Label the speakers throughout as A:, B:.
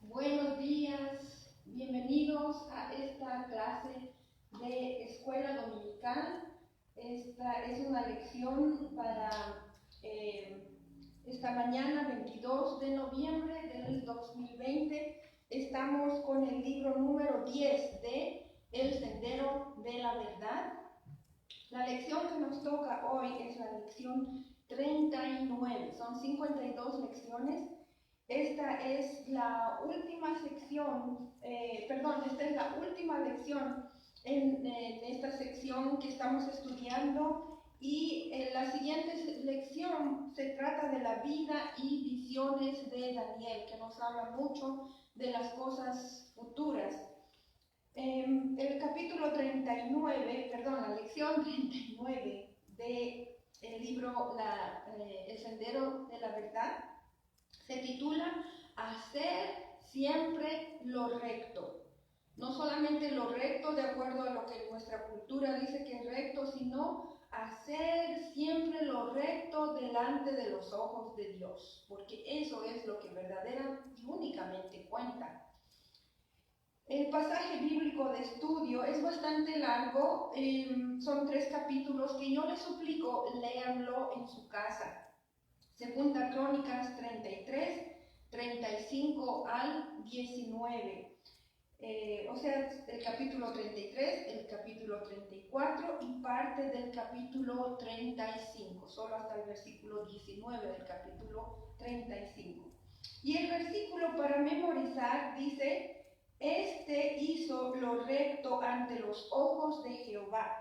A: Buenos días, bienvenidos a esta clase de escuela dominical. Esta es una lección para esta mañana, 22 de noviembre del 2020. Estamos con el libro número 10 de El Sendero de la Verdad. La lección que nos toca hoy es la lección 39. Son 52 lecciones. Esta es la última sección, esta es la última lección en esta sección que estamos estudiando, y la siguiente lección se trata de la vida y visiones de Daniel, que nos habla mucho de las cosas futuras. El capítulo 39, la lección 39 del libro El Sendero de la Verdad se titula Hacer siempre lo recto. No solamente lo recto de acuerdo a lo que nuestra cultura dice que es recto, sino hacer siempre lo recto delante de los ojos de Dios, porque eso es lo que verdadera y únicamente cuenta. El pasaje bíblico de estudio es bastante largo, son 3 capítulos que yo les suplico léanlo en su casa. Segunda Crónicas 33, 35 al 19. El capítulo 33, el capítulo 34 y parte del capítulo 35, solo hasta el versículo 19 del capítulo 35. Y el versículo para memorizar dice: Este hizo lo recto ante los ojos de Jehová,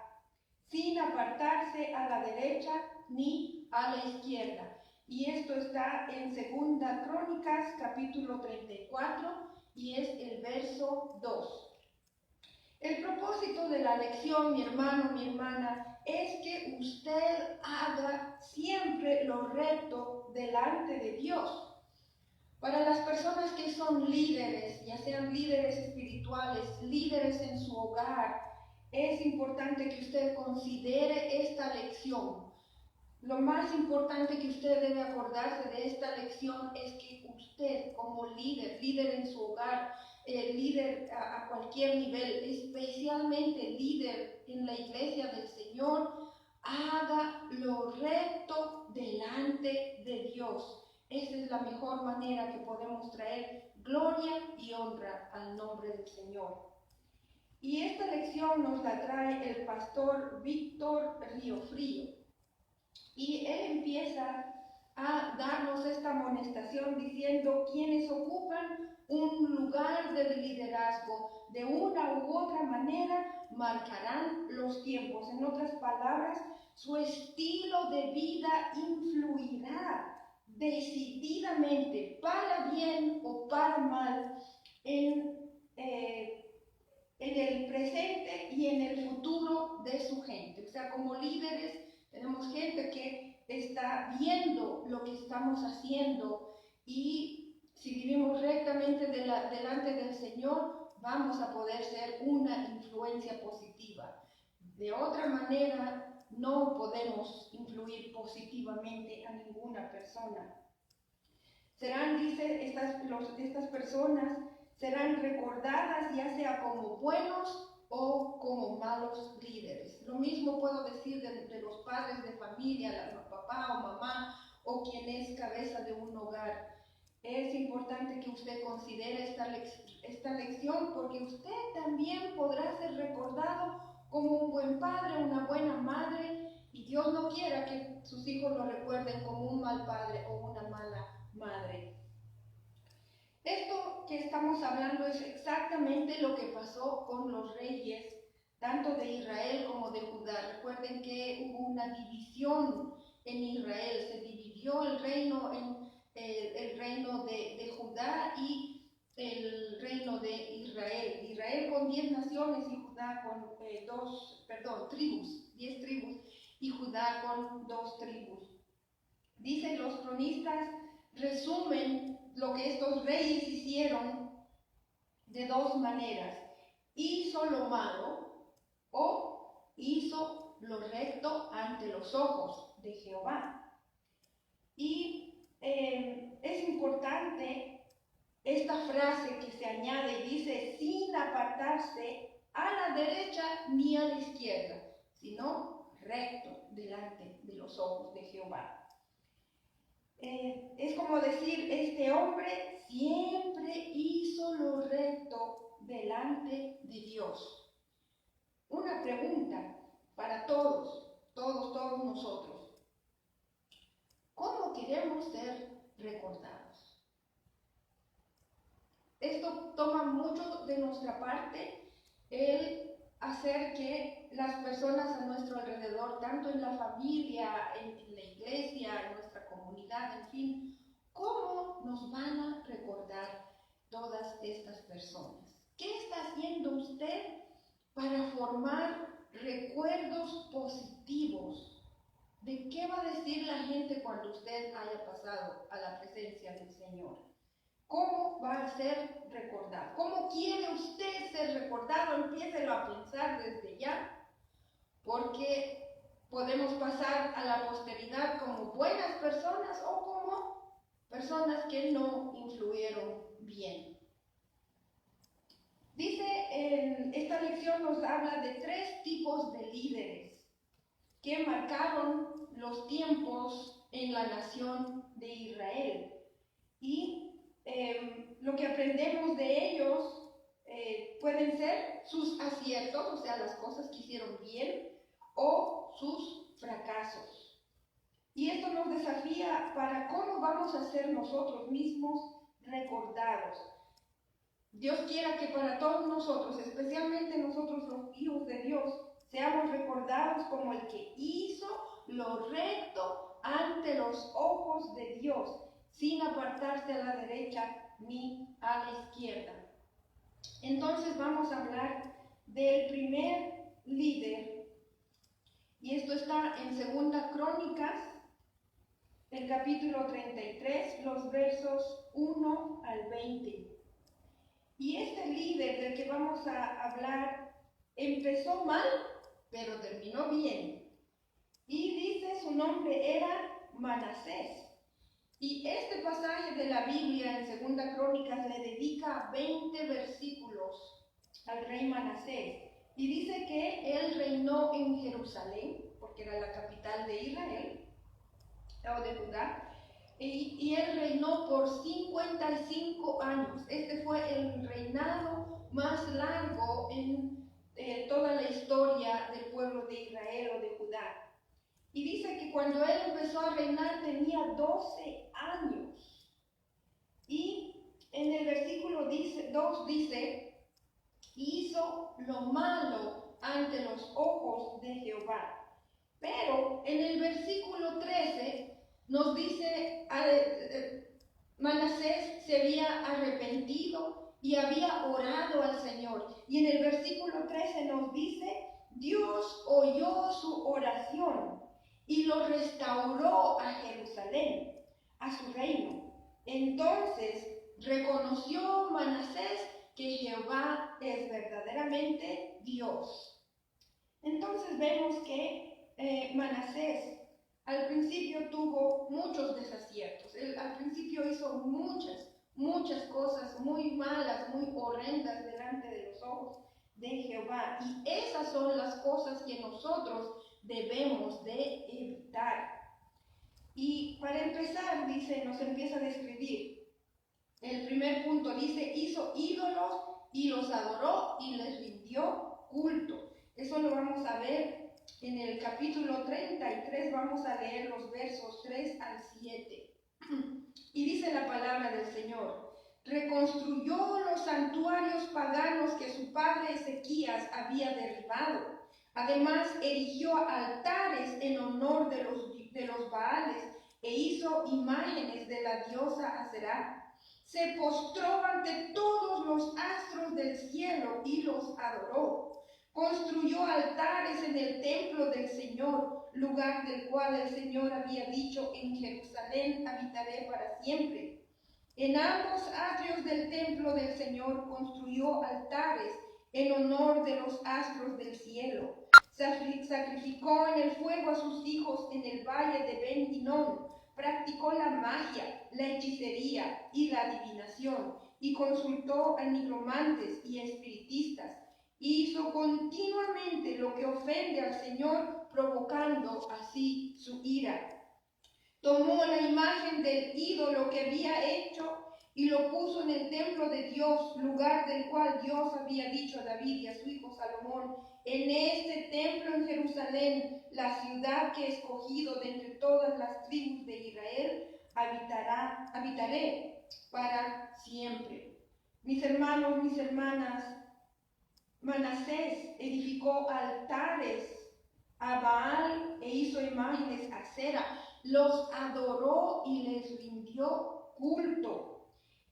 A: sin apartarse a la derecha ni a la izquierda. Y esto está en Segunda Crónicas, capítulo 34, y es el verso 2. El propósito de la lección, mi hermano, mi hermana, es que usted haga siempre lo recto delante de Dios. Para las personas que son líderes, ya sean líderes espirituales, líderes en su hogar, es importante que usted considere esta lección. Lo más importante que usted debe acordarse de esta lección es que usted, como líder en su hogar, líder a cualquier nivel, especialmente líder en la iglesia del Señor, haga lo recto delante de Dios. Esa es la mejor manera que podemos traer gloria y honra al nombre del Señor. Y esta lección nos la trae el pastor Víctor Riofrío. Y él empieza a darnos esta amonestación diciendo: quienes ocupan un lugar de liderazgo de una u otra manera marcarán los tiempos. En otras palabras, su estilo de vida influirá decididamente, para bien o para mal, en el presente y en el futuro de su gente. O sea, como líderes tenemos gente que está viendo lo que estamos haciendo, y si vivimos rectamente delante del Señor, vamos a poder ser una influencia positiva. De otra manera, no podemos influir positivamente a ninguna persona. Serán, dice, estas personas serán recordadas ya sea como buenos o como malos líderes. Lo mismo puedo decir de los padres de familia, papá o mamá, o quien es cabeza de un hogar. Es importante que usted considere esta lección, porque usted también podrá ser recordado como un buen padre, una buena madre, y Dios no quiera que sus hijos lo recuerden como un mal padre o una mala madre. Esto que estamos hablando es exactamente lo que pasó con los reyes, tanto de Israel como de Judá. Recuerden que hubo una división en Israel, se dividió el reino en el reino de Judá y el reino de Israel. Israel con 10 naciones y Judá con 10 tribus, y Judá con 2 tribus. Dicen los cronistas, resumen lo que estos reyes hicieron de 2 maneras: hizo lo malo o hizo lo recto ante los ojos de Jehová. Y es importante esta frase que se añade y dice, sin apartarse a la derecha ni a la izquierda, sino recto delante de los ojos de Jehová. Es como decir, este hombre siempre hizo lo recto delante de Dios. Una pregunta para todos nosotros. ¿Cómo queremos ser recordados? Esto toma mucho de nuestra parte, el hacer que las personas a nuestro alrededor, tanto en la familia, en la iglesia, en nuestra comunidad, en fin, ¿cómo nos van a recordar todas estas personas? ¿Qué está haciendo usted para formar recuerdos positivos? ¿De qué va a decir la gente cuando usted haya pasado a la presencia del Señor? ¿Cómo va a ser recordado? ¿Cómo quiere usted ser recordado? Empiécelo a pensar desde ya, porque podemos pasar a la posteridad como buenas personas o como personas que no influyeron bien. Dice, esta lección nos habla de 3 tipos de líderes que marcaron los tiempos en la nación de Israel. Y lo que aprendemos de ellos pueden ser sus aciertos, o sea, las cosas que hicieron bien, o sus fracasos. Y esto nos desafía para cómo vamos a ser nosotros mismos recordados. Dios quiera que para todos nosotros, especialmente nosotros los hijos de Dios, seamos recordados como el que hizo lo recto ante los ojos de Dios, sin apartarse a la derecha ni a la izquierda. Entonces vamos a hablar del primer líder, y esto está en 2 Crónicas, el capítulo 33, los versos 1 al 20. Y este líder del que vamos a hablar empezó mal, pero terminó bien. Y dice, su nombre era Manasés. Y este pasaje de la Biblia en 2 Crónicas le dedica 20 versículos al rey Manasés. Y dice que él reinó en Jerusalén, porque era la capital de Israel, o de Judá, y él reinó por 55 años. Este fue el reinado más largo en toda la historia del pueblo de Israel o de Judá. Y dice que cuando él empezó a reinar tenía 12 años. Y en el versículo 2 dice, hizo lo malo ante los ojos de Jehová. Pero en el versículo 13 nos dice, Manasés se había arrepentido y había orado al Señor. Y en el versículo 13 nos dice, Dios oyó su oración y lo restauró a Jerusalén, a su reino. Entonces reconoció Manasés que Jehová es verdaderamente Dios. Entonces vemos que Manasés al principio tuvo muchos desaciertos. Él al principio hizo muchas cosas muy malas, muy horrendas delante de los ojos de Jehová. Y esas son las cosas que nosotros debemos de evitar. Y para empezar, dice, nos empieza a describir. El primer punto dice, hizo ídolos y los adoró y les rindió culto. Eso lo vamos a ver en el capítulo 33, vamos a leer los versos 3 al 7. Y dice la palabra del Señor, reconstruyó los santuarios paganos que su padre Ezequías había derribado. Además, erigió altares en honor de los Baales e hizo imágenes de la diosa Aserá. Se postró ante todos los astros del cielo y los adoró. Construyó altares en el templo del Señor, lugar del cual el Señor había dicho, en Jerusalén habitaré para siempre. En ambos atrios del templo del Señor construyó altares en honor de los astros del cielo. Sacrificó en el fuego a sus hijos en el valle de Ben Hinnom. Practicó la magia, la hechicería y la adivinación. y consultó a nigromantes y espiritistas. Hizo continuamente lo que ofende al Señor, provocando así su ira. Tomó la imagen del ídolo que había hecho y lo puso en el templo de Dios, lugar del cual Dios había dicho a David y a su hijo Salomón: en este templo en Jerusalén, la ciudad que he escogido de entre todas las tribus de Israel, habitaré para siempre. Mis hermanos, mis hermanas, Manasés edificó altares a Baal e hizo imágenes a Acera, los adoró y les rindió culto.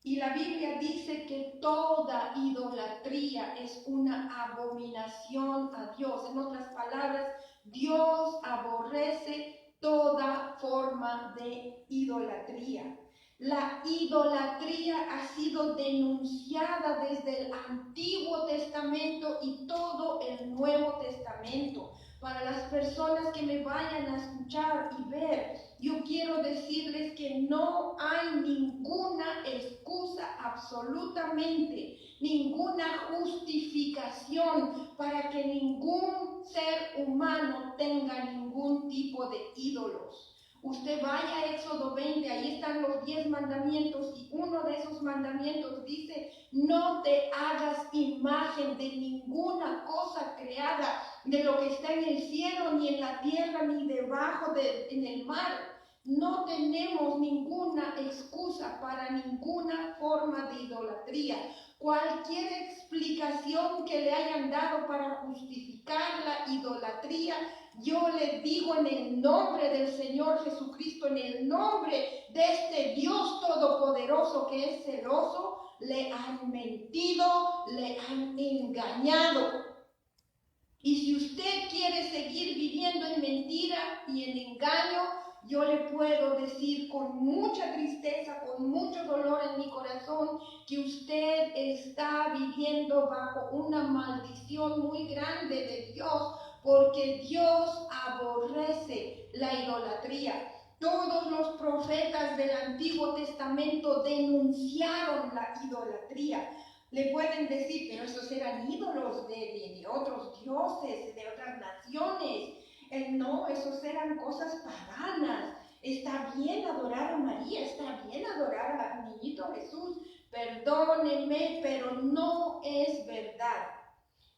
A: Y la Biblia dice que toda idolatría es una abominación a Dios. En otras palabras, Dios aborrece toda forma de idolatría. La idolatría ha sido denunciada desde el Antiguo Testamento y todo el Nuevo Testamento. Para las personas que me vayan a escuchar y ver, yo quiero decirles que no hay ninguna excusa, absolutamente ninguna justificación para que ningún ser humano tenga ningún tipo de ídolos. Usted vaya a Éxodo 20, ahí están los 10 mandamientos y uno de esos mandamientos dice: no te hagas imagen de ninguna cosa creada, de lo que está en el cielo, ni en la tierra, ni debajo en el mar. No tenemos ninguna excusa para ninguna forma de idolatría. Cualquier explicación que le hayan dado para justificar la idolatría, yo le digo en el nombre del Señor Jesucristo, en el nombre de este Dios todopoderoso que es celoso, le han mentido, le han engañado. Y si usted quiere seguir viviendo en mentira y en engaño, yo le puedo decir con mucha tristeza, con mucho dolor en mi corazón, que usted está viviendo bajo una maldición muy grande de Dios, porque Dios aborrece la idolatría. Todos los profetas del Antiguo Testamento denunciaron la idolatría. Le pueden decir, pero esos eran ídolos de otros dioses, de otras naciones. No, esos eran cosas paganas. Está bien adorar a María, está bien adorar al niñito Jesús. Perdónenme, pero no es verdad.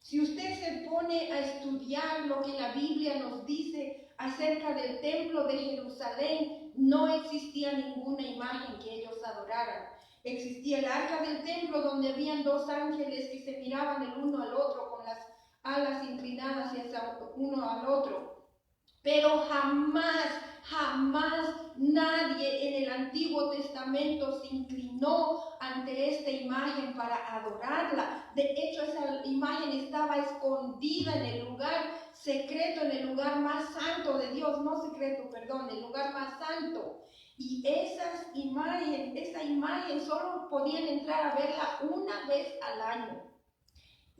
A: Si usted se pone a estudiar lo que la Biblia nos dice acerca del templo de Jerusalén, no existía ninguna imagen que ellos adoraran. Existía el arca del templo, donde habían 2 ángeles que se miraban el uno al otro con las alas inclinadas hacia uno al otro. Pero jamás nadie en el Antiguo Testamento se inclinó ante esta imagen para adorarla. De hecho, esa imagen estaba escondida en el lugar secreto, en el lugar más santo de Dios, el lugar más santo. Y esa imagen solo podían entrar a verla una vez al año.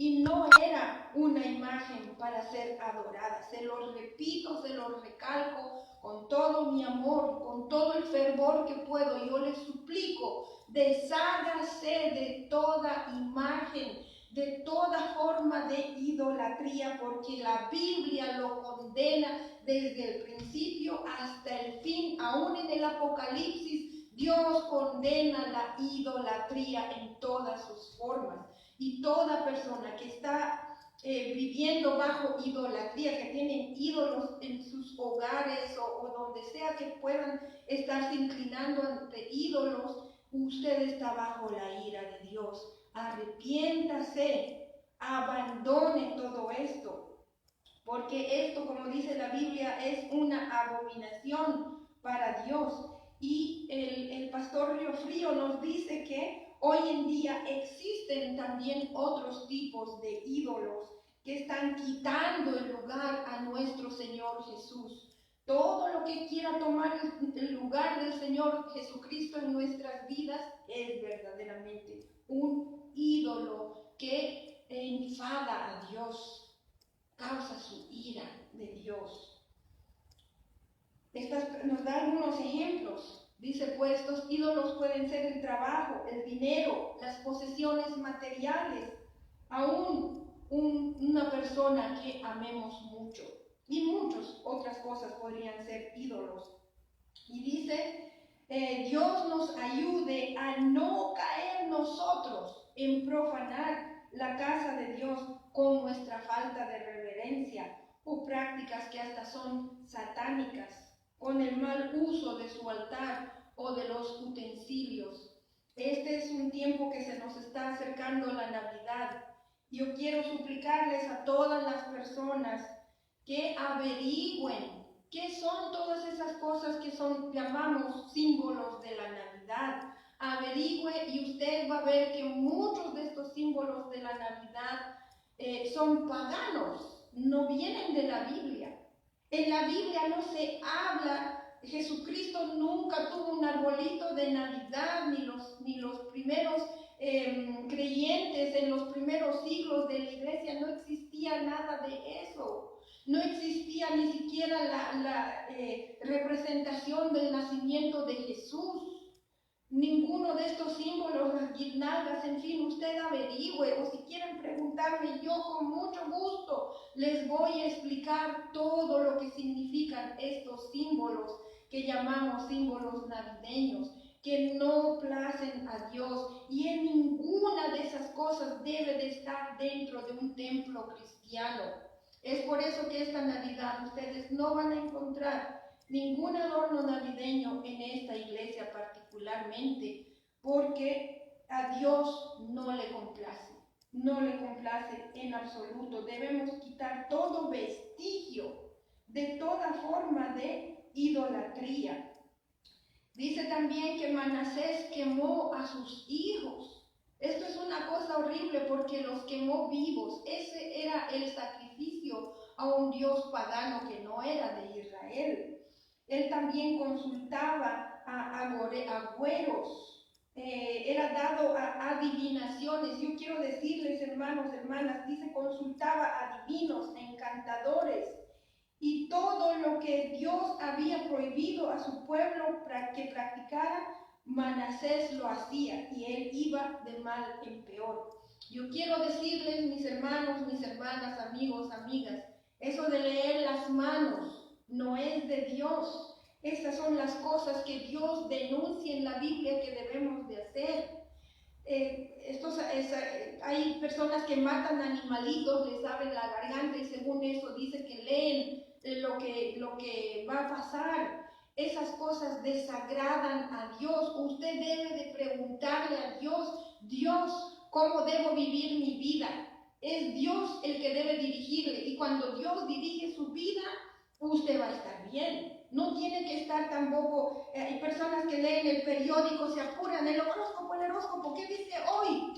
A: Y no era una imagen para ser adorada. Se lo repito, se lo recalco con todo mi amor, con todo el fervor que puedo. Yo les suplico, deshágase de toda imagen, de toda forma de idolatría, porque la Biblia lo condena desde el principio hasta el fin. Aún en el Apocalipsis, Dios condena la idolatría en todas sus formas. Y toda persona que está viviendo bajo idolatría, que tienen ídolos en sus hogares o donde sea que puedan estarse inclinando ante ídolos, usted está bajo la ira de Dios. Arrepiéntase, abandone todo esto, porque esto, como dice la Biblia, es una abominación para Dios. Y el pastor Riofrío nos dice que hoy en día existen también otros tipos de ídolos que están quitando el lugar a nuestro Señor Jesús. Todo lo que quiera tomar el lugar del Señor Jesucristo en nuestras vidas es verdaderamente un ídolo que enfada a Dios, causa su ira de Dios. Nos da algunos ejemplos. Dice, pues estos ídolos pueden ser el trabajo, el dinero, las posesiones materiales, aún una persona que amemos mucho. Y muchas otras cosas podrían ser ídolos. Y dice, Dios nos ayude a no caer nosotros en profanar la casa de Dios con nuestra falta de reverencia o prácticas que hasta son satánicas, con el mal uso de su altar o de los utensilios. Este es un tiempo que se nos está acercando la Navidad. Yo quiero suplicarles a todas las personas que averigüen qué son todas esas cosas que llamamos símbolos de la Navidad. Averigüe y usted va a ver que muchos de estos símbolos de la Navidad son paganos, no vienen de la Biblia. En la Biblia no se habla, Jesucristo nunca tuvo un arbolito de Navidad, ni los primeros creyentes en los primeros siglos de la iglesia, no existía nada de eso. No existía ni siquiera la representación del nacimiento de Jesús. Ninguno de estos símbolos, las guirnaldas, en fin, usted averigüe, o si quieren preguntarme, yo con mucho gusto les voy a explicar todo lo que significan estos símbolos que llamamos símbolos navideños, que no placen a Dios, y en ninguna de esas cosas debe de estar dentro de un templo cristiano. Es por eso que esta Navidad ustedes no van a encontrar ningún adorno navideño en esta iglesia particularmente, porque a Dios no le complace en absoluto. Debemos quitar todo vestigio de toda forma de idolatría. Dice también que Manasés quemó a sus hijos. Esto es una cosa horrible porque los quemó vivos. Ese era el sacrificio a un dios pagano que no era de Israel. Él también consultaba a agüeros, era dado a adivinaciones. Yo quiero decirles, hermanos, hermanas, dice consultaba a adivinos, a encantadores, y todo lo que Dios había prohibido a su pueblo que practicara, Manasés lo hacía, y él iba de mal en peor. Yo quiero decirles, mis hermanos, mis hermanas, amigos, amigas, eso de leer las manos no es de Dios. Estas son las cosas que Dios denuncia en la Biblia que debemos de hacer. Hay personas que matan animalitos, les abren la garganta y según eso dice que leen lo que va a pasar. Esas cosas desagradan a Dios. Usted debe de preguntarle a Dios, Dios, ¿cómo debo vivir mi vida? Es Dios el que debe dirigirle, y cuando Dios dirige su vida, usted va a estar bien. No tiene que estar tampoco, hay personas que leen el periódico, se apuran, el horóscopo, ¿qué dice hoy?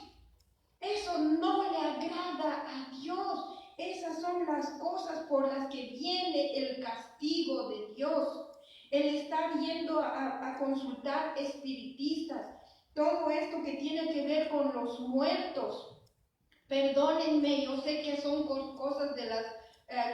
A: Eso no le agrada a Dios. Esas son las cosas por las que viene el castigo de Dios. El estar yendo a consultar espiritistas, todo esto que tiene que ver con los muertos. Perdónenme, yo sé que son cosas de las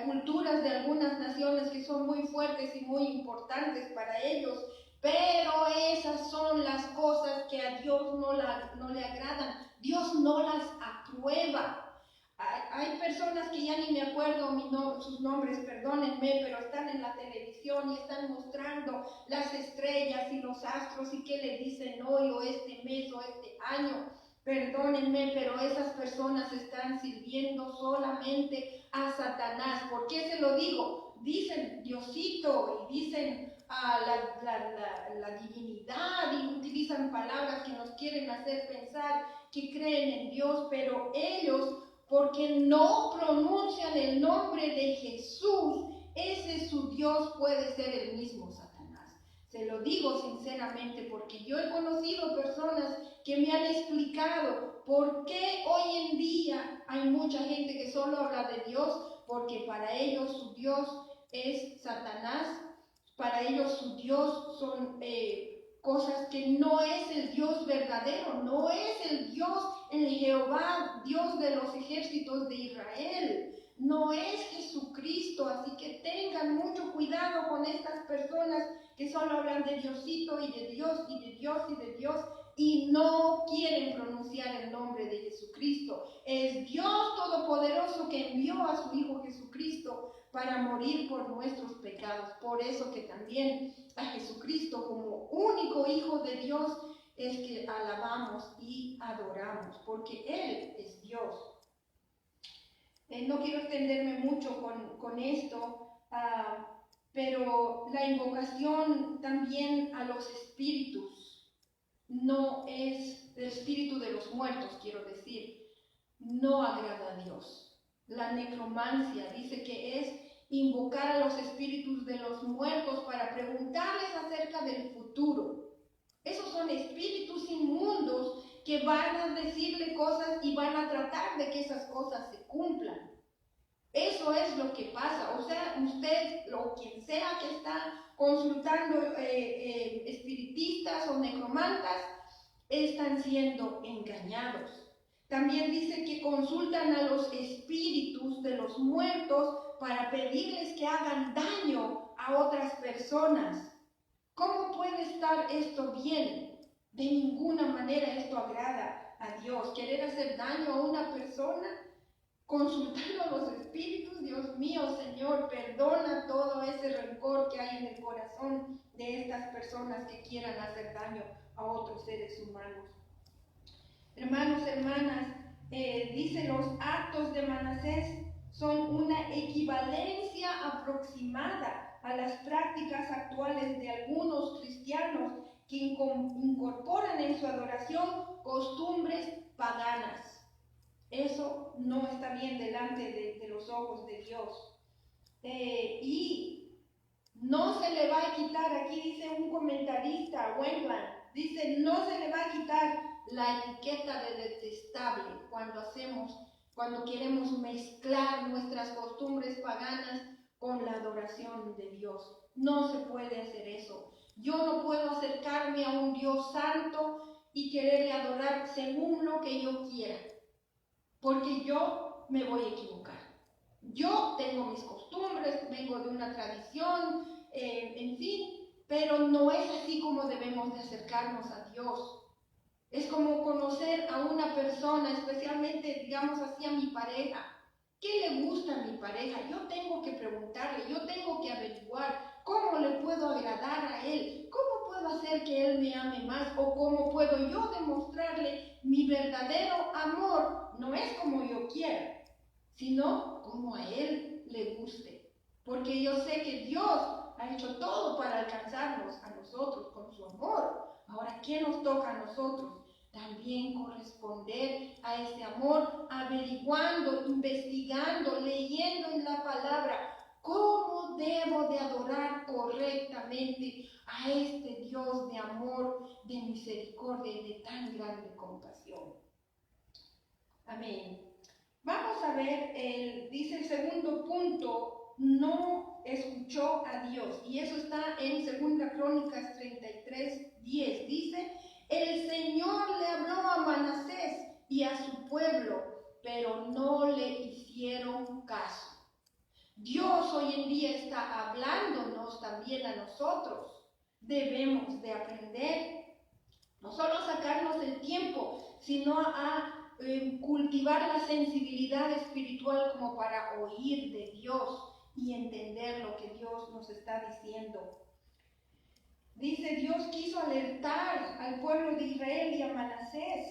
A: culturas de algunas naciones que son muy fuertes y muy importantes para ellos, pero esas son las cosas que a Dios no le agradan. Dios no las aprueba. Hay personas que ya ni me acuerdo sus nombres, perdónenme, pero están en la televisión y están mostrando las estrellas y los astros y qué le dicen hoy o este mes o este año. Perdónenme, pero esas personas están sirviendo solamente a Satanás. ¿Por qué se lo digo? Dicen Diosito y dicen la divinidad y utilizan palabras que nos quieren hacer pensar que creen en Dios, pero ellos, porque no pronuncian el nombre de Jesús, ese su Dios puede ser el mismo Satanás. Se lo digo sinceramente porque yo he conocido personas que me han explicado por qué hoy en día hay mucha gente que solo habla de Dios, porque para ellos su Dios es Satanás, para ellos su Dios son cosas que no es el Dios verdadero, no es el Dios, el Jehová, Dios de los ejércitos de Israel. no es Jesucristo. Así que tengan mucho cuidado con estas personas que solo hablan de Diosito y de Dios y de Dios y de Dios y no quieren pronunciar el nombre de Jesucristo. Es Dios Todopoderoso que envió a su Hijo Jesucristo para morir por nuestros pecados. Por eso que también a Jesucristo como único Hijo de Dios es que alabamos y adoramos, porque Él es Dios. No quiero extenderme mucho con esto, pero la invocación también a los espíritus no es el espíritu de los muertos, quiero decir, no agrada a Dios. La necromancia dice que es invocar a los espíritus de los muertos para preguntarles acerca del futuro. Esos son espíritus inmundos que van a decirle cosas y van a tratar de que esas cosas se cumplan. Eso es lo que pasa. O sea, usted o quien sea que está consultando espiritistas o necromantas, están siendo engañados. También dice que consultan a los espíritus de los muertos para pedirles que hagan daño a otras personas. ¿Cómo puede estar esto bien? De ninguna manera esto agrada a Dios. Querer hacer daño a una persona, consultando a los espíritus, Dios mío, Señor, perdona todo ese rencor que hay en el corazón de estas personas que quieran hacer daño a otros seres humanos. Hermanos, hermanas, dice los actos de Manasés son una equivalencia aproximada a las prácticas actuales de algunos cristianos que incorporan en su adoración costumbres paganas. Eso no está bien delante de los ojos de Dios. Y no se le va a quitar, aquí dice un comentarista, Wendland, dice, no se le va a quitar la etiqueta de detestable cuando queremos mezclar nuestras costumbres paganas con la adoración de Dios. No se puede hacer eso. Yo no puedo acercarme a un Dios santo y quererle adorar según lo que yo quiera, porque yo me voy a equivocar. Yo tengo mis costumbres, vengo de una tradición, en fin, pero no es así como debemos de acercarnos a Dios. Es como conocer a una persona, especialmente, digamos así, a mi pareja. ¿Qué le gusta a mi pareja? Yo tengo que preguntarle, yo tengo que averiguar cómo le puedo agradar a él, cómo puedo hacer que él me ame más o cómo puedo yo demostrarle mi verdadero amor. No es como yo quiera, sino como a él le guste. Porque yo sé que Dios ha hecho todo para alcanzarnos a nosotros con su amor. Ahora, ¿qué nos toca a nosotros? También corresponder a ese amor, averiguando, investigando, leyendo en la palabra cómo debo de adorar correctamente a este Dios de amor, de misericordia y de tan grande compasión. Amén. Vamos a ver, dice el segundo punto, no escuchó a Dios. Y eso está en 2 Crónicas 33:10. Dice, el Señor le habló a Manasés y a su pueblo, pero no le hicieron caso. Dios hoy en día está hablándonos también a nosotros. Debemos de aprender, no solo sacarnos el tiempo, sino a cultivar la sensibilidad espiritual como para oír de Dios y entender lo que Dios nos está diciendo. Dice, Dios quiso alertar al pueblo de Israel y a Manasés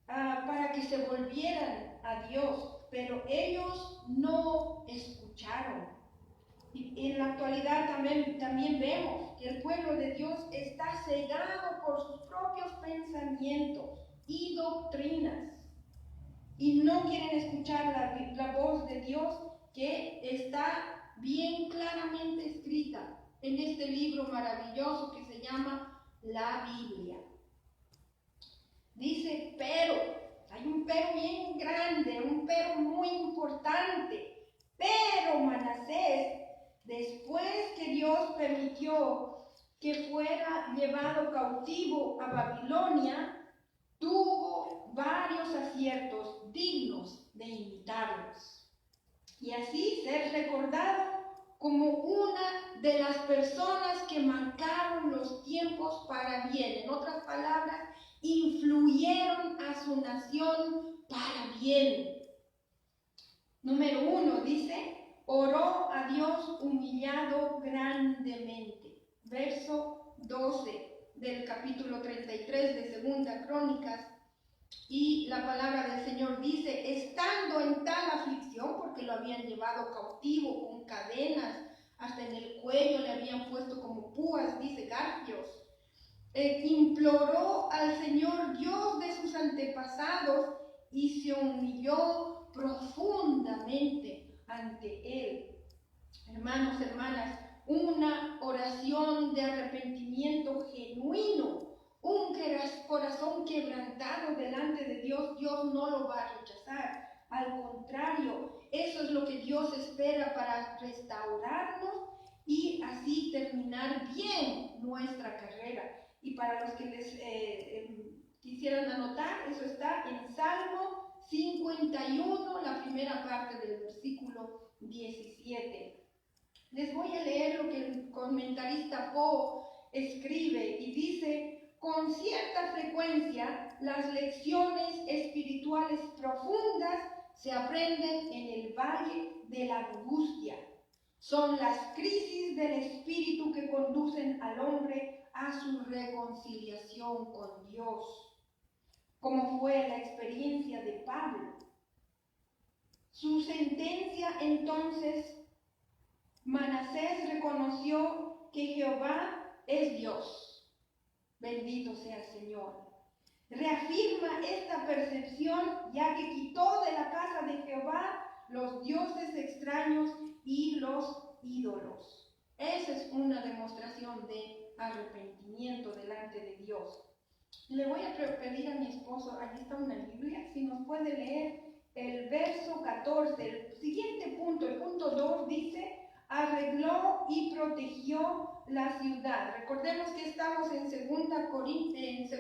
A: para que se volvieran a Dios, pero ellos no escucharon. Y en la actualidad también vemos que el pueblo de Dios está cegado por sus propios pensamientos y doctrinas y no quieren escuchar la voz de Dios que está bien claramente escrita en este libro maravilloso que se llama la Biblia. Dice, pero, hay un pero bien grande, un pero muy importante, pero Manasés, después que Dios permitió que fuera llevado cautivo a Babilonia, tuvo varios aciertos dignos de imitarlos. y así ser recordado como una de las personas que marcaron los tiempos para bien. En otras palabras, influyeron a su nación para bien. Número 1 dice, oró a Dios humillado grandemente. Verso 12 del capítulo 33 de Segunda Crónicas. Y la palabra del Señor dice, estando en tal aflicción, porque lo habían llevado cautivo con cadenas, hasta en el cuello le habían puesto como púas, dice, garfios, imploró al Señor Dios de sus antepasados y se humilló profundamente ante Él. Hermanos, hermanas, una oración de arrepentimiento genuino, un corazón quebrantado delante de Dios, Dios no lo va a rechazar. Al contrario, eso es lo que Dios espera para restaurarnos y así terminar bien nuestra carrera. Y para los que les quisieran anotar, eso está en Salmo 51, la primera parte del versículo 17. Les voy a leer lo que el comentarista Poe escribe y dice, con cierta frecuencia las lecciones espirituales profundas se aprenden en el valle de la angustia. Son las crisis del espíritu que conducen al hombre a su reconciliación con Dios, como fue la experiencia de Pablo. Su sentencia entonces, Manasés reconoció que Jehová es Dios. Bendito sea el Señor. Reafirma esta percepción, ya que quitó de la casa de Jehová los dioses extraños y los ídolos. Esa es una demostración de arrepentimiento delante de Dios. Le voy a pedir a mi esposo, allí está una Biblia, si nos puede leer el verso 14, el siguiente punto, el punto 2 dice, arregló y protegió la ciudad. Recordemos que estamos en segunda Crónicas,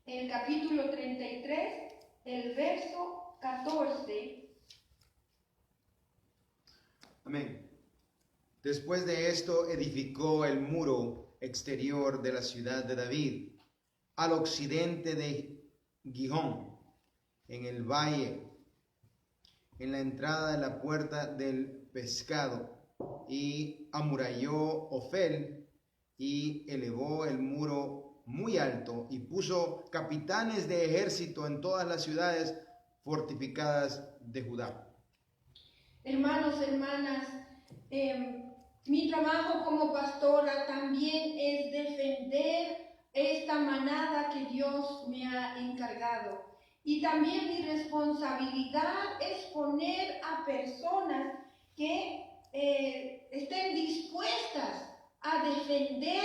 A: el capítulo 33, el verso 14.
B: Amén. Después de esto edificó el muro exterior de la ciudad de David, al occidente de Gihón, en el valle, en la entrada de la puerta del pescado, y amuralló Ofel y elevó el muro muy alto y puso capitanes de ejército en todas las ciudades fortificadas de Judá.
A: Hermanos, hermanas, mi trabajo como pastora también es defender esta manada que Dios me ha encargado. Y también mi responsabilidad es poner a personas que estén dispuestas a defender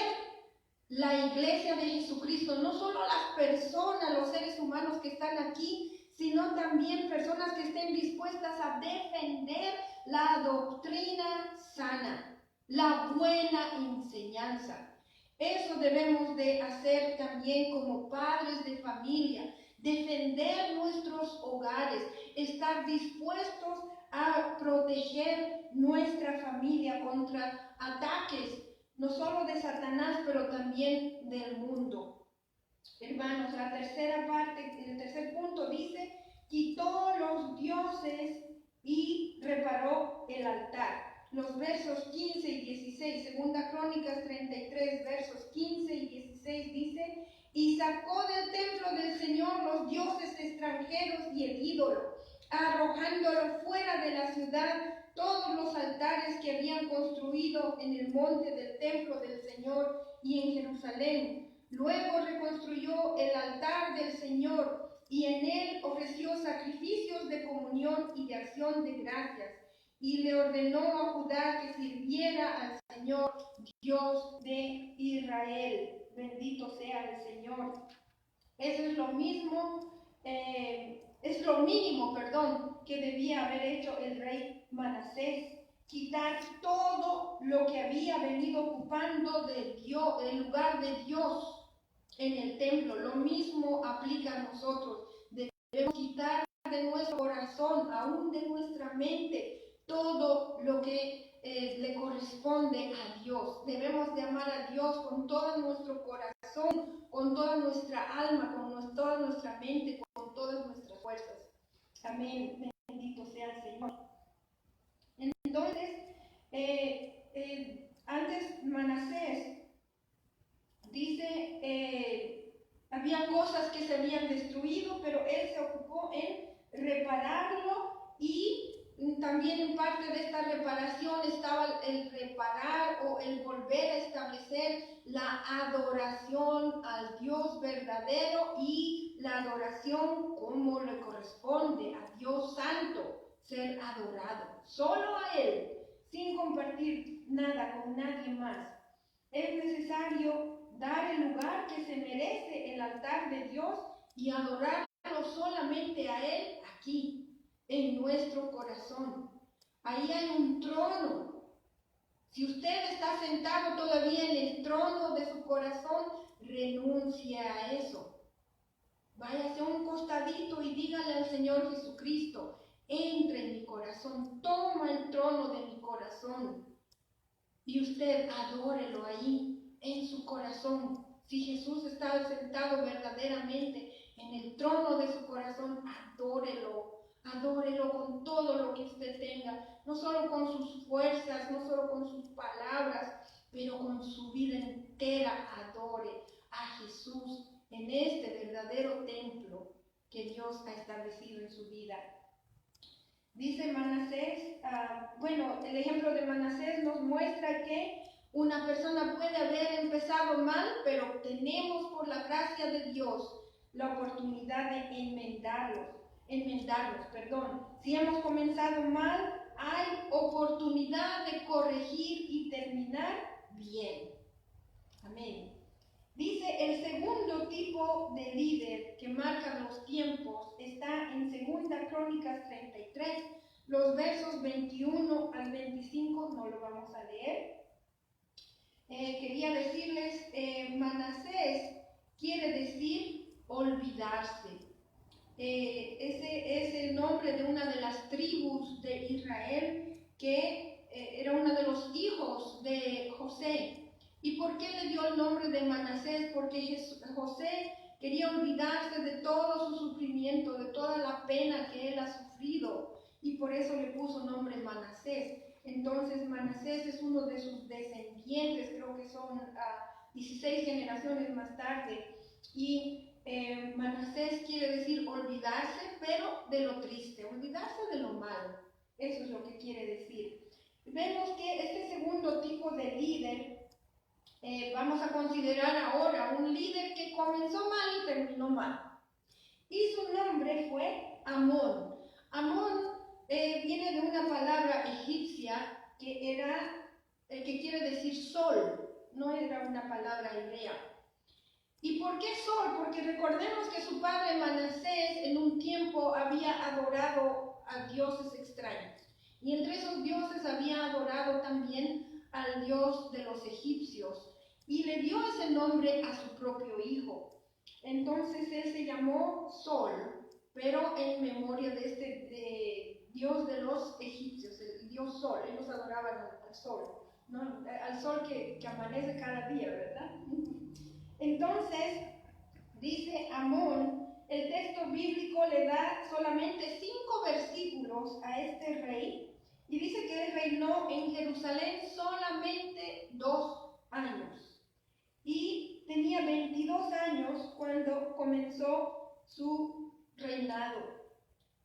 A: la iglesia de Jesucristo, no solo las personas, los seres humanos que están aquí, sino también personas que estén dispuestas a defender la doctrina sana, la buena enseñanza. Eso debemos de hacer también como padres de familia, defender nuestros hogares, estar dispuestos a proteger nuestra familia contra ataques, no solo de Satanás, pero también del mundo. Hermanos, la tercera parte, el tercer punto dice, quitó los dioses y reparó el altar. Los versos 15 y 16, segunda Crónicas 33, versos 15 y 16 dice, y sacó del templo del Señor los dioses extranjeros y el ídolo, arrojándolo fuera de la ciudad, todos los altares que habían construido en el monte del templo del Señor y en Jerusalén. Luego reconstruyó el altar del Señor y en él ofreció sacrificios de comunión y de acción de gracias. Y le ordenó a Judá que sirviera al Señor, Dios de Israel. Bendito sea el Señor. Eso es lo mismo, que debía haber hecho el rey Manasés. Quitar todo lo que había venido ocupando el lugar de Dios en el templo. Lo mismo aplica a nosotros. Debemos quitar de nuestro corazón, aún de nuestra mente, todo lo que le corresponde a Dios. Debemos de amar a Dios con todo nuestro corazón, con toda nuestra alma, con toda nuestra mente, con todas nuestras fuerzas. Amén. Bendito sea el Señor. Entonces, antes Manasés dice, habían cosas que se habían destruido, pero él se ocupó en repararlo, y también en parte de esta reparación estaba el reparar o el volver a establecer la adoración al Dios verdadero y la adoración como le corresponde a Dios santo, ser adorado, solo a Él, sin compartir nada con nadie más. Es necesario dar el lugar que se merece el altar de Dios y adorarlo solamente a Él aquí, en nuestro corazón. Ahí hay un trono. Si usted está sentado todavía en el trono de su corazón, renuncie a eso. Váyase a un costadito y dígale al Señor Jesucristo: entre en mi corazón, toma el trono de mi corazón. Y usted adórelo ahí, en su corazón. Si Jesús está sentado verdaderamente en el trono de su corazón, adórelo. Adórelo con todo lo que usted tenga, no solo con sus fuerzas, no solo con sus palabras, pero con su vida entera. Adore a Jesús en este verdadero templo que Dios ha establecido en su vida. Dice Manasés, el ejemplo de Manasés nos muestra que una persona puede haber empezado mal, pero tenemos por la gracia de Dios la oportunidad de enmendarlos. Si hemos comenzado mal, hay oportunidad de corregir y terminar bien. Amén. Dice, el segundo tipo de líder que marca los tiempos está en 2 Crónicas 33, los versos 21 al 25, no lo vamos a leer. Quería decirles, Manasés quiere decir olvidarse. Ese es el nombre de una de las tribus de Israel que era uno de los hijos de José. ¿Y por qué le dio el nombre de Manasés? Porque José quería olvidarse de todo su sufrimiento, de toda la pena que él ha sufrido, y por eso le puso nombre Manasés. Entonces Manasés es uno de sus descendientes, creo que son 16 generaciones más tarde, y Manasés quiere decir olvidarse, pero de lo triste, olvidarse de lo malo. Eso es lo que quiere decir. Vemos que este segundo tipo de líder, vamos a considerar ahora un líder que comenzó mal y terminó mal. Y su nombre fue Amón. Amón viene de una palabra egipcia que quiere decir sol, no era una palabra hebrea. ¿Y por qué sol? Porque recordemos que su padre Manasés en un tiempo había adorado a dioses extraños. Y entre esos dioses había adorado también al dios de los egipcios. Y le dio ese nombre a su propio hijo. Entonces él se llamó Sol, pero en memoria de este dios de los egipcios, el dios Sol. Ellos adoraban al sol, ¿no? Al sol que amanece cada día, ¿verdad? Entonces, dice Amón, el texto bíblico le da solamente 5 versículos a este rey, y dice que él reinó en Jerusalén solamente 2 años. Y tenía 22 años cuando comenzó su reinado.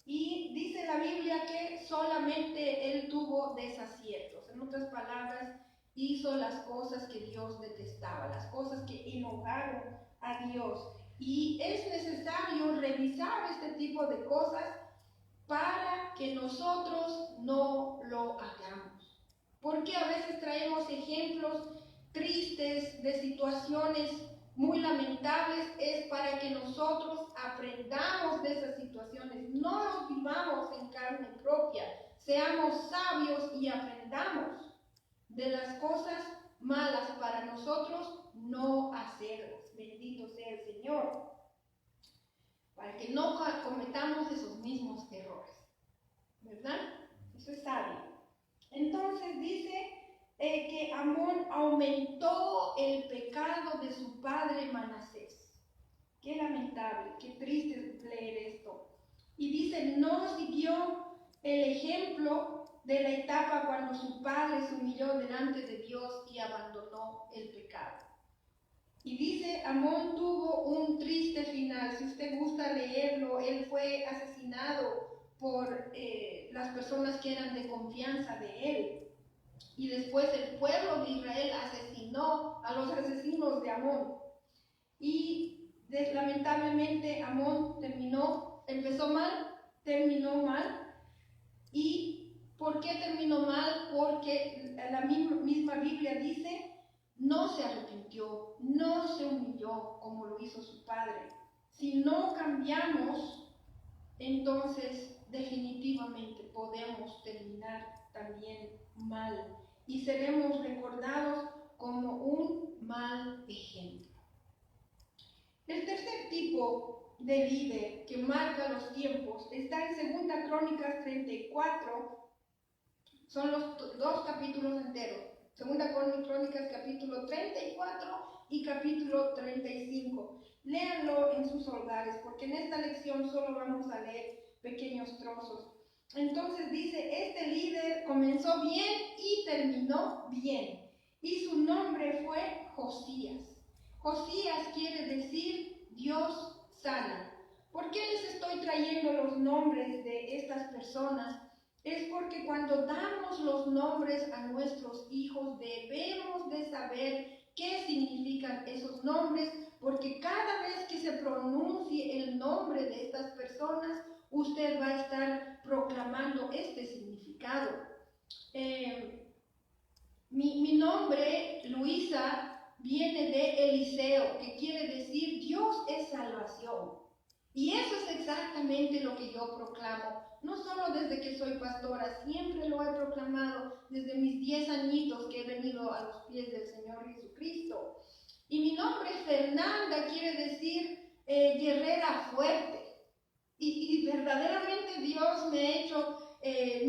A: Y dice la Biblia que solamente él tuvo desaciertos. En otras palabras, hizo las cosas que Dios detestaba, las cosas que enojaron a Dios. Y es necesario revisar este tipo de cosas para que nosotros no lo hagamos. Porque a veces traemos ejemplos tristes de situaciones muy lamentables, es para que nosotros aprendamos de esas situaciones, no los vivamos en carne propia, seamos sabios y aprendamos de las cosas malas para nosotros no hacerlas. Bendito sea el Señor. para que no cometamos esos mismos errores, ¿verdad? Eso es sabio. Entonces dice que Amón aumentó el pecado de su padre Manasés. Qué lamentable, qué triste leer esto. Y dice, no siguió el ejemplo de la etapa cuando su padre se humilló delante de Dios y abandonó el pecado. Y dice, Amón tuvo un triste final. Si usted gusta leerlo, él fue asesinado por las personas que eran de confianza de él. Y después el pueblo de Israel asesinó a los asesinos de Amón. Y lamentablemente Amón empezó mal, terminó mal. ¿Y por qué terminó mal? Porque la misma Biblia dice, no se arrepintió, no se humilló como lo hizo su padre. Si no cambiamos, entonces definitivamente podemos terminar también mal y seremos recordados como un mal ejemplo. El tercer tipo de líder que marca los tiempos está en 2 Crónicas 34, son los 2 capítulos enteros. 2 Crónicas capítulo 34 y capítulo 35. Léanlo en sus hogares, porque en esta lección solo vamos a leer pequeños trozos. Entonces dice, este líder comenzó bien y terminó bien, y su nombre fue Josías. Josías quiere decir Dios sana. ¿Por qué les estoy trayendo los nombres de estas personas? Es porque cuando damos los nombres a nuestros hijos debemos de saber qué significan esos nombres, porque cada vez que se pronuncie el nombre de estas personas, usted va a estar proclamando este significado. Mi nombre, Luisa, viene de Eliseo, que quiere decir Dios es salvación. Y eso es exactamente lo que yo proclamo. No solo desde que soy pastora, siempre lo he proclamado desde mis 10 añitos que he venido a los pies del Señor Jesucristo. Y mi nombre, Fernanda, quiere decir guerrera fuerte. Y verdaderamente Dios me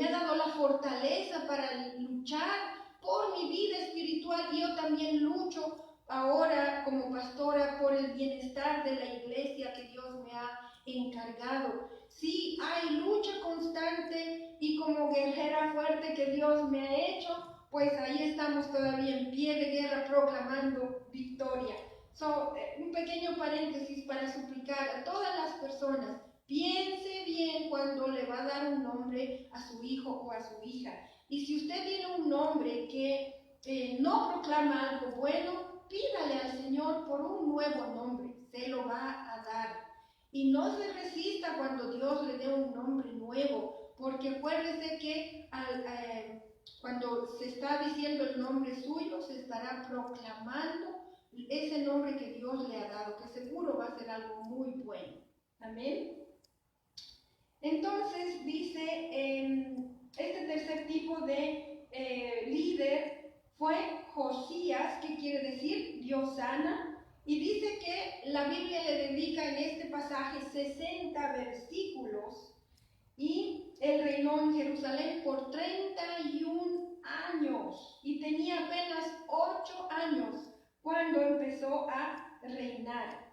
A: ha dado la fortaleza para luchar por mi vida espiritual. Y yo también lucho ahora como pastora por el bienestar de la iglesia que Dios me ha encargado. Sí, hay lucha constante y como guerrera fuerte que Dios me ha hecho, pues ahí estamos todavía en pie de guerra proclamando victoria. Un pequeño paréntesis para suplicar a todas las personas, piense bien cuando le va a dar un nombre a su hijo o a su hija. Y si usted tiene un nombre que no proclama algo bueno, pídale al Señor por un nuevo nombre, se lo va a dar. Y no se resista cuando Dios le dé un nombre nuevo, porque acuérdese que cuando se está diciendo el nombre suyo, se estará proclamando ese nombre que Dios le ha dado, que seguro va a ser algo muy bueno. Amén. Entonces dice, este tercer tipo de líder fue Josías, que quiere decir Dios sana, y dice que la Biblia le dedica en este pasaje 60 versículos, y él reinó en Jerusalén por 31 años, y tenía apenas 8 años cuando empezó a reinar.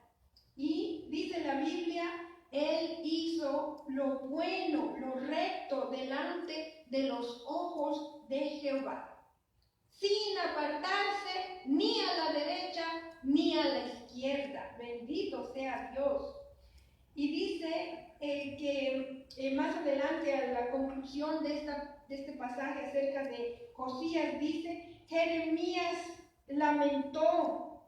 A: Y dice la Biblia, él hizo lo bueno, lo recto delante de los ojos de Jehová, sin apartarse ni a la derecha ni a la izquierda. Bendito sea Dios. Y dice que más adelante, a la conclusión de este pasaje acerca de Josías, dice, Jeremías lamentó,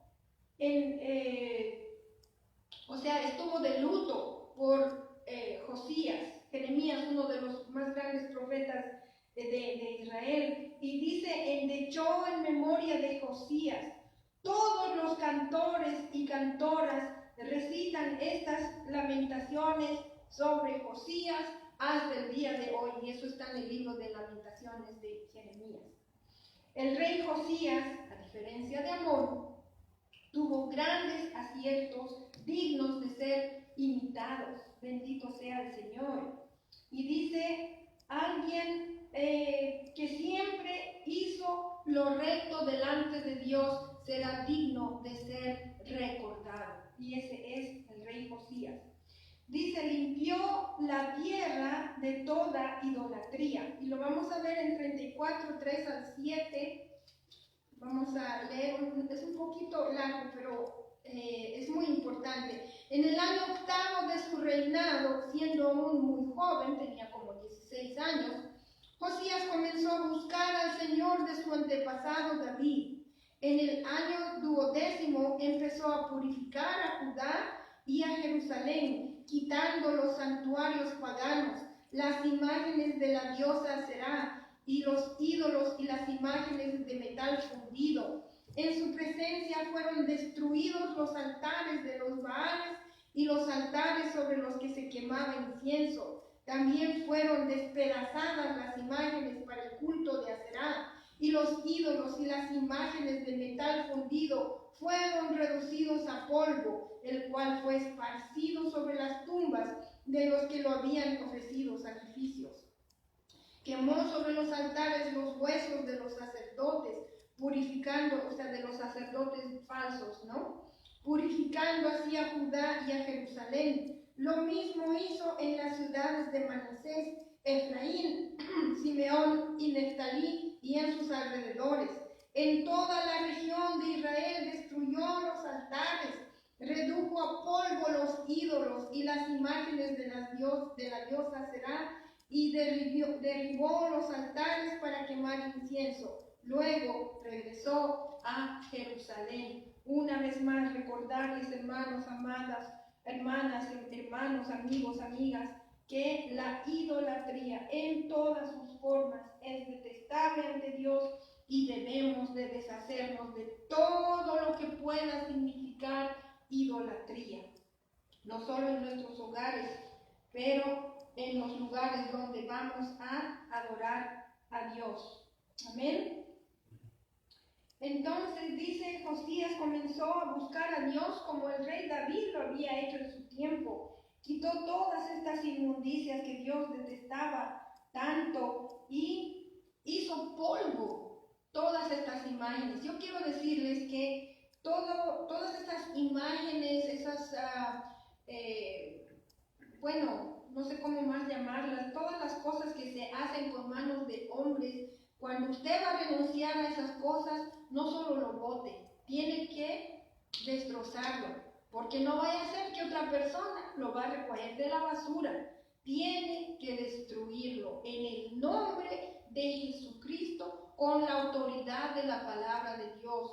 A: estuvo de luto por Josías. Jeremías, uno de los más grandes profetas de Israel, y dice, endechó en memoria de Josías. Todos los cantores y cantoras recitan estas lamentaciones sobre Josías hasta el día de hoy, y eso está en el libro de Lamentaciones de Jeremías. El rey Josías, a diferencia de Amón, tuvo grandes aciertos dignos de ser imitados. Bendito sea el Señor. Y dice, alguien que siempre hizo lo recto delante de Dios será digno de ser recordado. Y ese es el rey Josías. Dice, limpió la tierra de toda idolatría. Y lo vamos a ver en 34, 3 al 7. Vamos a leer, es un poquito largo, pero es muy importante. En el año 8 de su reinado, siendo aún muy joven, tenía como 16 años, Josías comenzó a buscar al Señor de su antepasado David. En el año 12 empezó a purificar a Judá y a Jerusalén, quitando los santuarios paganos, las imágenes de la diosa Aserá, y los ídolos y las imágenes de metal fundido. En su presencia fueron destruidos los altares de los Baales y los altares sobre los que se quemaba incienso. También fueron despedazadas las imágenes para el culto de Aserá, y los ídolos y las imágenes de metal fundido fueron reducidos a polvo, el cual fue esparcido sobre las tumbas de los que lo habían ofrecido sacrificios. Quemó sobre los altares los huesos de los sacerdotes, purificando, o sea, de los sacerdotes falsos, ¿no? Purificando así a Judá y a Jerusalén. Lo mismo hizo en las ciudades de Manasés, Efraín, Simeón y Neftalí y en sus alrededores. En toda la región de Israel destruyó los altares, redujo a polvo los ídolos y las imágenes de la diosa Aserá, y derribó los altares para quemar incienso. Luego regresó a Jerusalén. Una vez más, recordarles, hermanos, amadas, hermanas, hermanos, amigos, amigas, que la idolatría en todas sus formas es detestable ante Dios y debemos de deshacernos de todo lo que pueda significar idolatría. No solo en nuestros hogares, pero en los lugares donde vamos a adorar a Dios. Amén. Entonces dice, Josías comenzó a buscar a Dios como el rey David lo había hecho en su tiempo. Quitó todas estas inmundicias que Dios detestaba tanto y hizo polvo todas estas imágenes. Yo quiero decirles que todas estas imágenes, esas no sé cómo más llamarlas, todas las cosas que se hacen con manos de hombres, cuando usted va a renunciar a esas cosas, no solo lo bote, tiene que destrozarlo, porque no vaya a ser que otra persona lo va a recoger de la basura. Tiene que destruirlo en el nombre de Jesucristo, con la autoridad de la palabra de Dios.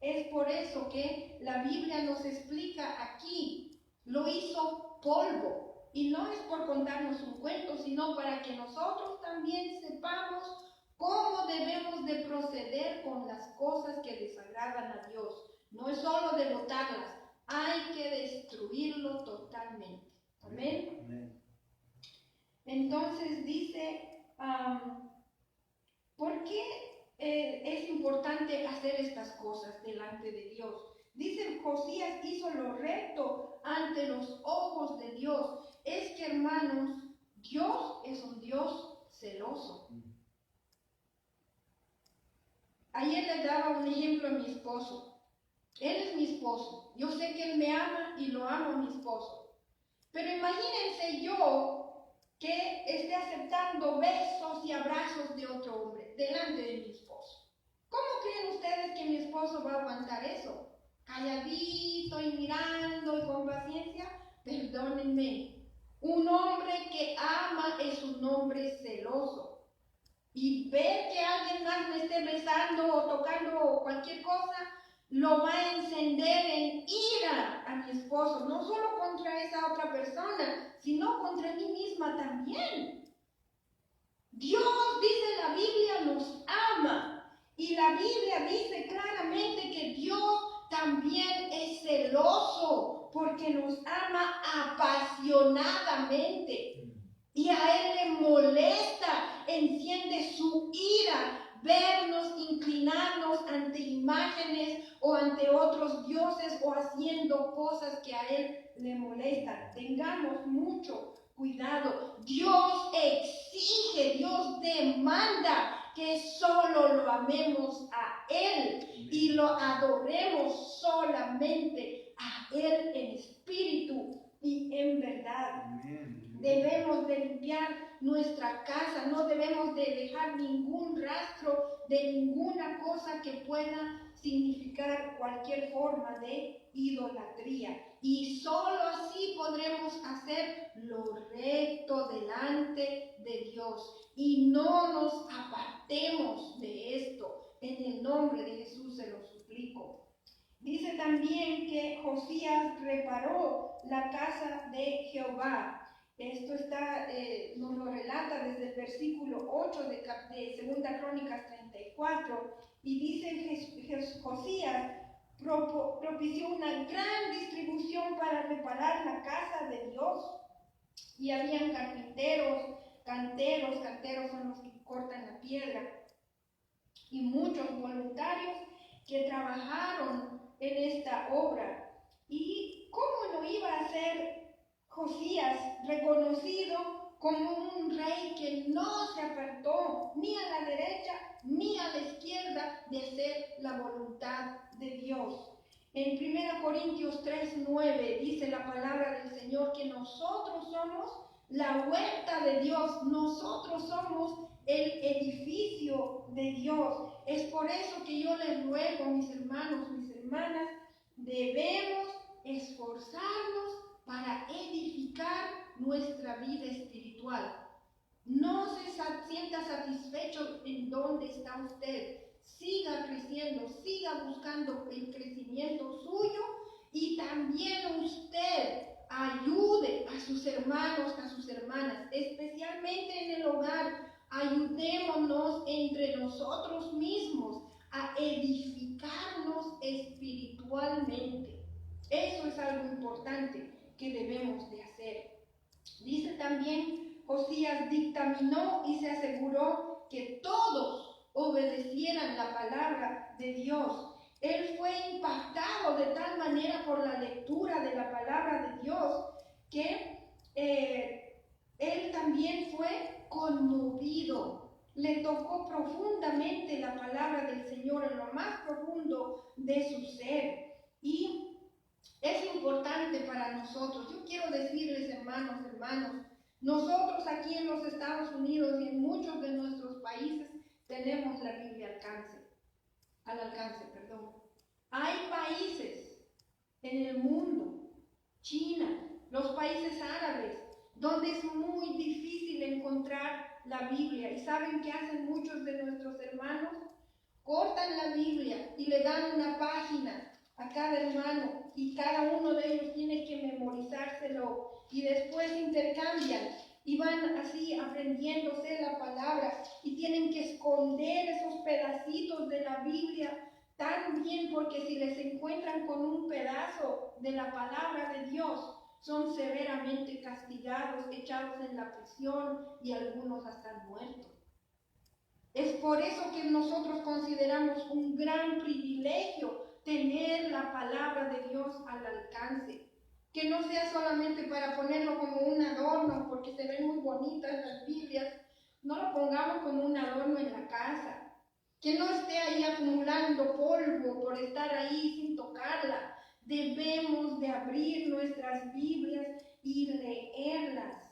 A: Es por eso que la Biblia nos explica aquí, lo hizo polvo. Y no es por contarnos un cuento, sino para que nosotros también sepamos cómo debemos de proceder con las cosas que desagradan a Dios. No es solo de botarlas, hay que destruirlo totalmente. Amén. Amén. Entonces dice, ¿por qué es importante hacer estas cosas delante de Dios? Dice, Josías hizo lo recto ante los ojos de Dios. Es que, hermanos, Dios es un Dios celoso. Ayer les daba un ejemplo a mi esposo. Él es mi esposo. Yo sé que él me ama y lo amo a mi esposo. Pero imagínense yo que esté aceptando besos y abrazos de otro hombre delante de mi esposo. ¿Cómo creen ustedes que mi esposo va a aguantar eso? Calladito y mirando y con paciencia. Perdónenme. Un hombre que ama es un hombre celoso. Y ver que alguien más me esté besando o tocando cualquier cosa, lo va a encender en ira a mi esposo. No solo contra esa otra persona, sino contra mí misma también. Dios, dice la Biblia, nos ama. Y la Biblia dice claramente que Dios también es celoso, porque nos ama apasionadamente. Y a Él le molesta, enciende su ira vernos, inclinarnos ante imágenes o ante otros dioses o haciendo cosas que a Él le molestan. Tengamos mucho cuidado. Dios exige, Dios demanda que solo lo amemos a Él y lo adoremos solamente a Él en espíritu y en verdad. Debemos de limpiar nuestra casa, no debemos de dejar ningún rastro de ninguna cosa que pueda significar cualquier forma de idolatría. Y solo así podremos hacer lo recto delante de Dios. Y no nos apartemos de esto. En el nombre de Jesús se lo suplico. Dice también que Josías reparó la casa de Jehová. Esto nos lo relata desde el versículo 8 de 2 Crónicas 34. Y dice Josías propició una gran distribución para reparar la casa de Dios. Y habían carpinteros, canteros son los que cortan la piedra, y muchos voluntarios que trabajaron en esta obra. ¿Y cómo no iba a ser Josías reconocido como un rey que no se apartó ni a la derecha ni a la izquierda de hacer la voluntad de Dios? En 1 Corintios 3:9 dice la palabra del Señor que nosotros somos la huerta de Dios, nosotros somos el edificio de Dios. Es por eso que yo les ruego, mis hermanos, mis hermanas, debemos esforzarnos para edificar nuestra vida espiritual. No se sienta satisfecho en donde está usted. Siga creciendo, siga buscando el crecimiento suyo, y también usted ayude a sus hermanos, a sus hermanas, especialmente en el hogar. Ayudémonos entre nosotros mismos a edificarnos espiritualmente. Eso es algo importante que debemos de hacer. Dice también, Josías dictaminó y se aseguró que todos obedecieran la palabra de Dios. Él fue impactado de tal manera por la lectura de la palabra de Dios que él también fue conmovido. Le tocó profundamente la palabra del Señor en lo más profundo de su ser. Y es importante para nosotros. Yo quiero decirles, hermanos, nosotros aquí en los Estados Unidos y en muchos de nuestros países tenemos la Biblia al alcance. Hay países en el mundo, China, los países árabes, donde es muy difícil encontrar la Biblia. ¿Y saben qué hacen muchos de nuestros hermanos? Cortan la Biblia y le dan una página a cada hermano, y cada uno de ellos tiene que memorizárselo, y después intercambian y van así aprendiéndose la palabra, y tienen que esconder esos pedacitos de la Biblia tan bien, porque si les encuentran con un pedazo de la palabra de Dios, son severamente castigados, echados en la prisión y algunos hasta muertos. Es por eso que nosotros consideramos un gran privilegio tener la palabra de Dios al alcance. Que no sea solamente para ponerlo como un adorno, porque se ven muy bonitas las Biblias. No lo pongamos como un adorno en la casa. Que no esté ahí acumulando polvo por estar ahí sin tocarla. Debemos de abrir nuestras Biblias y leerlas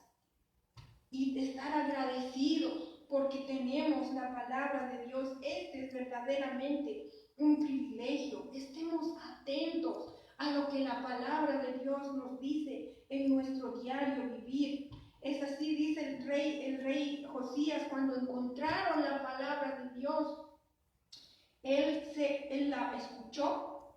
A: y de estar agradecidos porque tenemos la palabra de Dios. Este es verdaderamente un privilegio. Estemos atentos a lo que la palabra de Dios nos dice en nuestro diario vivir. Es así, dice el rey Josías, cuando encontraron la palabra de Dios, él la escuchó,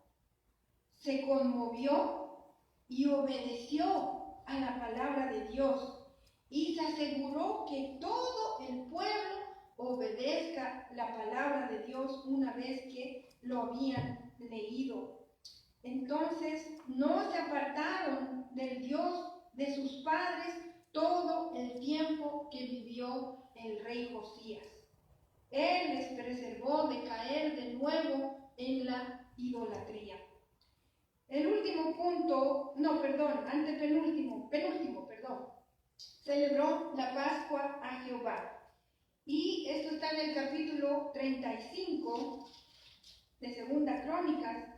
A: se conmovió y obedeció a la palabra de Dios, y se aseguró que todo el pueblo obedezca la palabra de Dios una vez que lo habían leído. Entonces no se apartaron del Dios de sus padres todo el tiempo que vivió el rey Josías. Él les preservó de caer de nuevo en la idolatría. El último punto, penúltimo, celebró la Pascua a Jehová. Y esto está en el capítulo 35 de Segunda Crónicas.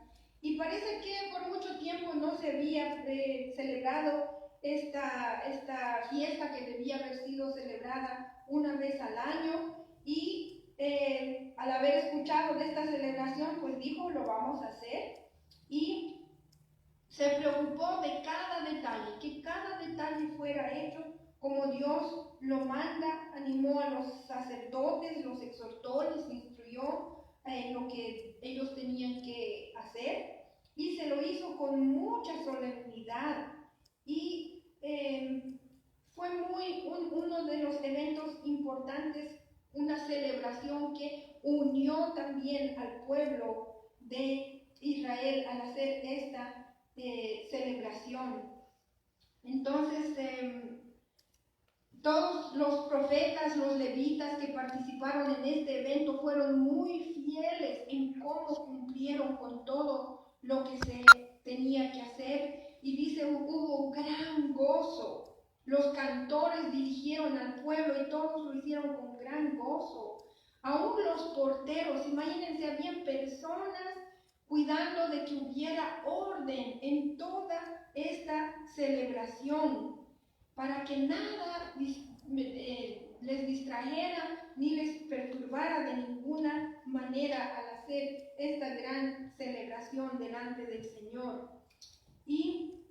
A: Y parece que por mucho tiempo no se había celebrado esta fiesta que debía haber sido celebrada una vez al año. Y al haber escuchado de esta celebración, pues dijo, lo vamos a hacer. Y se preocupó de cada detalle, que cada detalle fuera hecho como Dios lo manda. Animó a los sacerdotes, los exhortó, les instruyó en lo que ellos tenían que hacer, y se lo hizo con mucha solemnidad. Y fue uno de los eventos importantes, una celebración que unió también al pueblo de Israel al hacer esta celebración. Entonces, todos los profetas, los levitas que participaron en este evento fueron muy fieles en cómo cumplieron con todo lo que se tenía que hacer. Y dice, hubo gran gozo. Los cantores dirigieron al pueblo y todos lo hicieron con gran gozo. Aún los porteros, imagínense, habían personas cuidando de que hubiera orden en toda esta celebración, para que nada les distrajera ni les perturbara de ninguna manera al hacer esta gran celebración delante del Señor. Y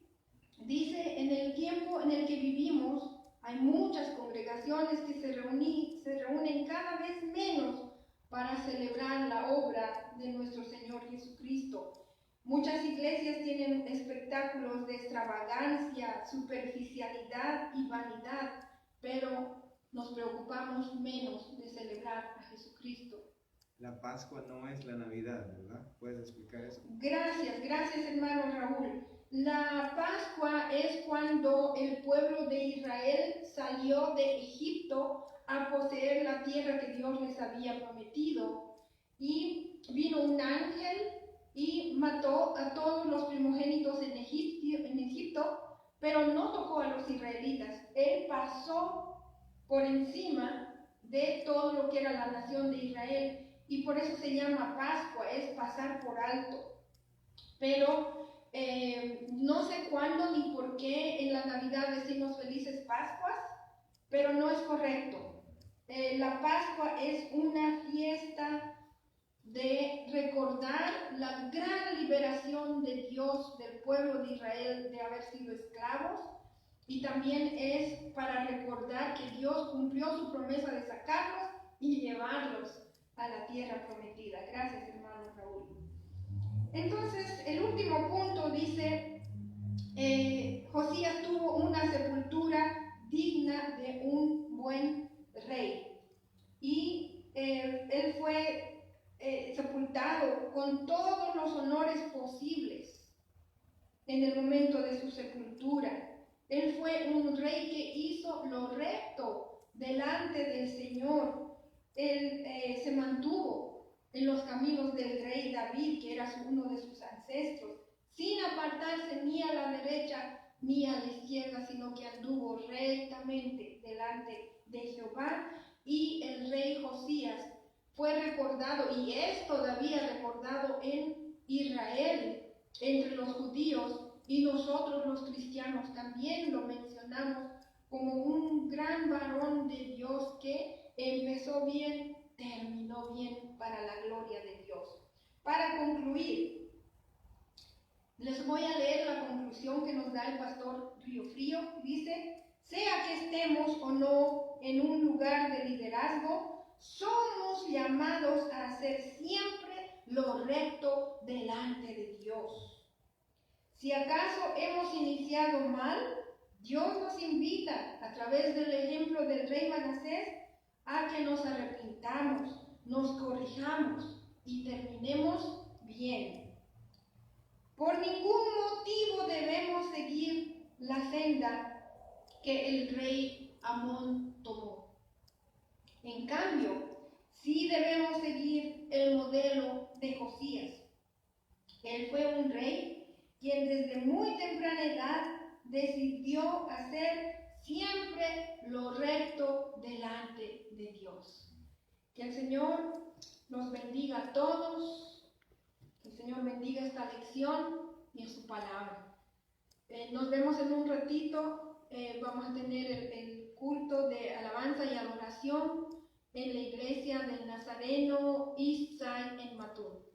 A: dice, en el tiempo en el que vivimos, hay muchas congregaciones que se reúnen cada vez menos para celebrar la obra de nuestro Señor Jesucristo. Muchas iglesias tienen espectáculos de extravagancia, superficialidad y vanidad, pero nos preocupamos menos de celebrar a Jesucristo.
B: La Pascua no es la Navidad, ¿verdad? ¿Puedes explicar eso?
A: Gracias hermano Raúl. La Pascua es cuando el pueblo de Israel salió de Egipto a poseer la tierra que Dios les había prometido. Y vino un ángel y mató a todos los primogénitos en Egipto, pero no tocó a los israelitas. Él pasó por encima de todo lo que era la nación de Israel, y por eso se llama Pascua, es pasar por alto. Pero no sé cuándo ni por qué en la Navidad decimos felices Pascuas, pero no es correcto. La Pascua es una fiesta de recordar la gran liberación de Dios del pueblo de Israel de haber sido esclavos, y también es para recordar que Dios cumplió su promesa de sacarlos y llevarlos a la tierra prometida. Gracias, hermano Raúl. Entonces, el último punto dice, Josías tuvo una sepultura digna de un buen rey, y él fue sepultado con todos los honores posibles en el momento de su sepultura. Él fue un rey que hizo lo recto delante del Señor. Él se mantuvo en los caminos del rey David, que era uno de sus ancestros, sin apartarse ni a la derecha ni a la izquierda, sino que anduvo rectamente delante de Jehová. Y el rey Josías fue recordado, y es todavía recordado en Israel, entre los judíos, y nosotros los cristianos también lo mencionamos como un gran varón de Dios que empezó bien, terminó bien, para la gloria de Dios. Para concluir, les voy a leer la conclusión que nos da el pastor Riofrío. Dice: sea que estemos o no en un lugar de liderazgo, somos llamados a hacer siempre lo recto delante de Dios. Si acaso hemos iniciado mal, Dios nos invita, a través del ejemplo del rey Manasés, a que nos arrepintamos, nos corrijamos y terminemos bien. Por ningún motivo debemos seguir la senda que el rey Amón tomó. En cambio, sí debemos seguir el modelo de Josías. Él fue un rey quien desde muy temprana edad decidió hacer siempre lo recto delante de Dios. Que el Señor nos bendiga a todos, que el Señor bendiga esta lección y en su palabra. Nos vemos en un ratito, vamos a tener el culto de alabanza y adoración en la iglesia del Nazareno Eastside en Matún.